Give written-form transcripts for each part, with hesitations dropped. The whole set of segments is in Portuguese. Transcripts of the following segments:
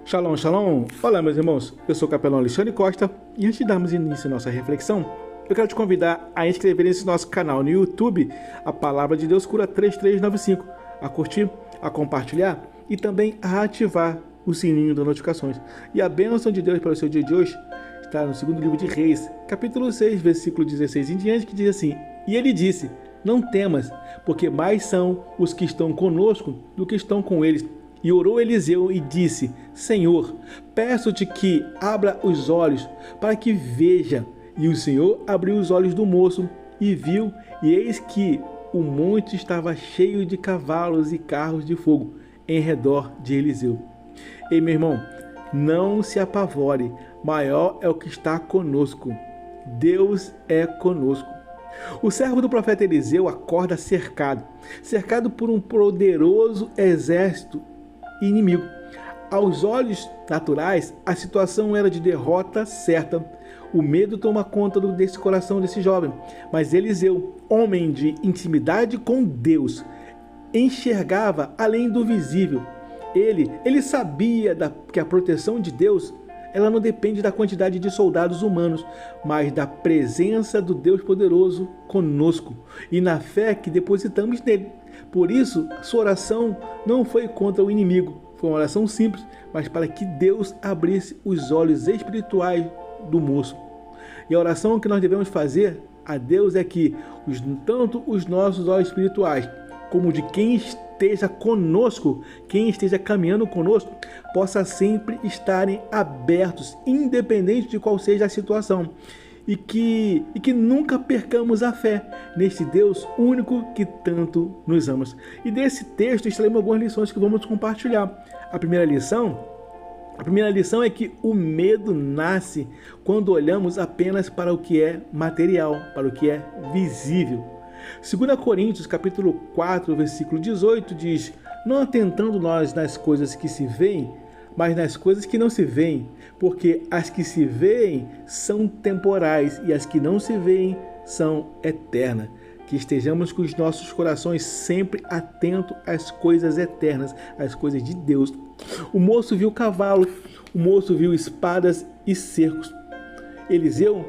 Shalom, shalom! Olá, meus irmãos, eu sou o capelão Alexandre Costa e antes de darmos início à nossa reflexão, eu quero te convidar a inscrever nesse nosso canal no YouTube, a Palavra de Deus Cura 3395, a curtir, a compartilhar e também a ativar o sininho das notificações. E a bênção de Deus para o seu dia de hoje está no segundo livro de Reis, capítulo 6, versículo 16 em diante, que diz assim: E ele disse, não temas, porque mais são os que estão conosco do que estão com eles. E orou Eliseu e disse, Senhor, peço-te que abra os olhos para que veja. E o Senhor abriu os olhos do moço e viu, e eis que o monte estava cheio de cavalos e carros de fogo em redor de Eliseu. Ei, meu irmão, não se apavore, maior é o que está conosco. Deus é conosco. O servo do profeta Eliseu acorda cercado por um poderoso exército inimigo. Aos olhos naturais, a situação era de derrota certa. O medo toma conta desse coração desse jovem. Mas Eliseu, homem de intimidade com Deus, enxergava além do visível. Ele sabia que a proteção de Deus ela não depende da quantidade de soldados humanos, mas da presença do Deus poderoso conosco e na fé que depositamos nele. Por isso, sua oração não foi contra o inimigo, foi uma oração simples, mas para que Deus abrisse os olhos espirituais do moço. E a oração que nós devemos fazer a Deus é que tanto os nossos olhos espirituais, como de quem esteja conosco, quem esteja caminhando conosco, possa sempre estarem abertos, independente de qual seja a situação. E que nunca percamos a fé neste Deus único que tanto nos ama. E desse texto extraímos algumas lições que vamos compartilhar. A primeira lição é que o medo nasce quando olhamos apenas para o que é material, para o que é visível. 2 Coríntios, capítulo 4, versículo 18 diz: Não atentando nós nas coisas que se veem, mas nas coisas que não se veem, porque as que se veem são temporais e as que não se veem são eternas. Que estejamos com os nossos corações sempre atentos às coisas eternas, às coisas de Deus. O moço viu cavalos, o moço viu espadas e cercos. Eliseu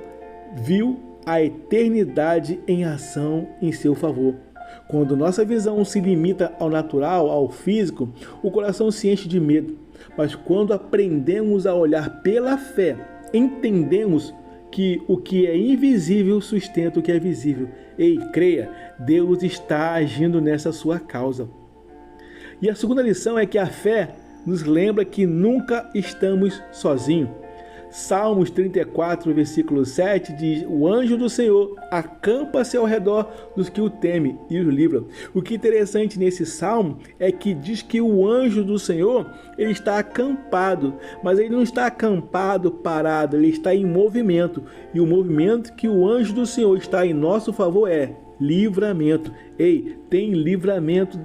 viu a eternidade em ação em seu favor. Quando nossa visão se limita ao natural, ao físico, o coração se enche de medo. Mas quando aprendemos a olhar pela fé, entendemos que o que é invisível sustenta o que é visível. Ei, creia, Deus está agindo nessa sua causa. E a segunda lição é que a fé nos lembra que nunca estamos sozinhos. Salmos 34, versículo 7 diz: O anjo do Senhor acampa-se ao redor dos que o temem e os livra. O que é interessante nesse salmo é que diz que o anjo do Senhor ele está acampado, mas ele não está acampado parado, ele está em movimento. E o movimento que o anjo do Senhor está em nosso favor é livramento. Ei, tem livramento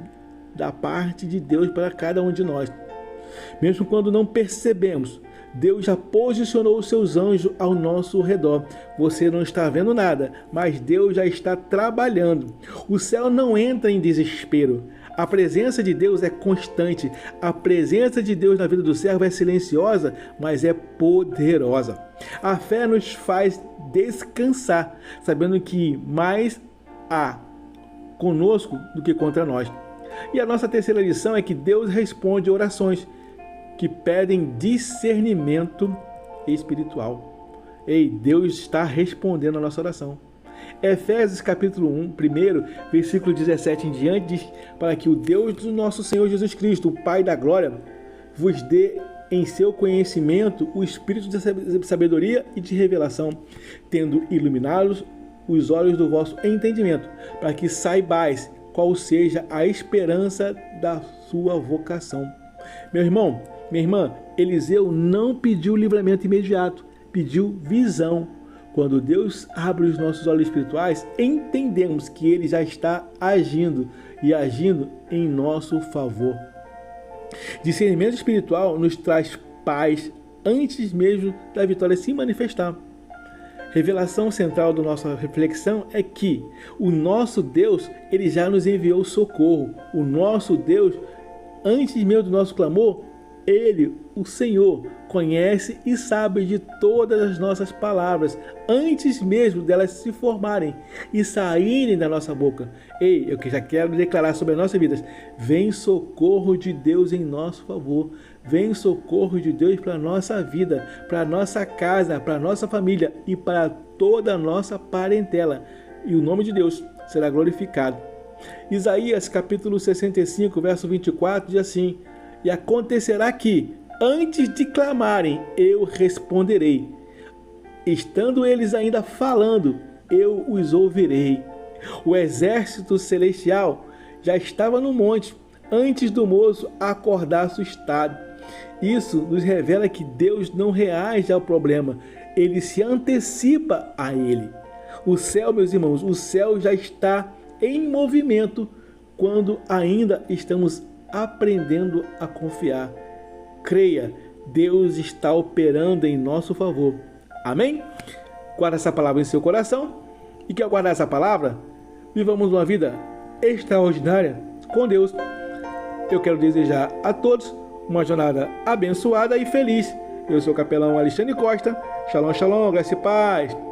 da parte de Deus para cada um de nós. Mesmo quando não percebemos, Deus já posicionou os seus anjos ao nosso redor. Você não está vendo nada, mas Deus já está trabalhando. O céu não entra em desespero. A presença de Deus é constante. A presença de Deus na vida do servo é silenciosa, mas é poderosa. A fé nos faz descansar, sabendo que mais há conosco do que contra nós. E a nossa terceira lição é que Deus responde orações que pedem discernimento espiritual. Ei, Deus está respondendo a nossa oração. Efésios capítulo 1, versículo 17 em diante, diz: Para que o Deus do nosso Senhor Jesus Cristo, o Pai da glória, vos dê em seu conhecimento o espírito de sabedoria e de revelação, tendo iluminados os olhos do vosso entendimento, para que saibais qual seja a esperança da sua vocação. Meu irmão, minha irmã, Eliseu não pediu livramento imediato, pediu visão. Quando Deus abre os nossos olhos espirituais, entendemos que Ele já está agindo e agindo em nosso favor. Discernimento espiritual nos traz paz antes mesmo da vitória se manifestar. Revelação central da nossa reflexão é que o nosso Deus, Ele já nos enviou socorro. O nosso Deus, antes mesmo do nosso clamor, Ele, o Senhor, conhece e sabe de todas as nossas palavras, antes mesmo delas se formarem e saírem da nossa boca. Ei, eu que já quero declarar sobre as nossas vidas: vem socorro de Deus em nosso favor. Vem socorro de Deus para a nossa vida, para a nossa casa, para a nossa família e para toda a nossa parentela. E o nome de Deus será glorificado. Isaías capítulo 65, verso 24 diz assim: e acontecerá que, antes de clamarem, eu responderei. Estando eles ainda falando, eu os ouvirei. O exército celestial já estava no monte, antes do moço acordar assustado. Isso nos revela que Deus não reage ao problema, ele se antecipa a ele. O céu, meus irmãos, o céu já está em movimento quando ainda estamos aprendendo a confiar. Creia, Deus está operando em nosso favor. Amém? Guarda essa palavra em seu coração e que ao guardar essa palavra, vivamos uma vida extraordinária com Deus. Eu quero desejar a todos uma jornada abençoada e feliz. Eu sou o capelão Alexandre Costa. Shalom, shalom, graça e paz.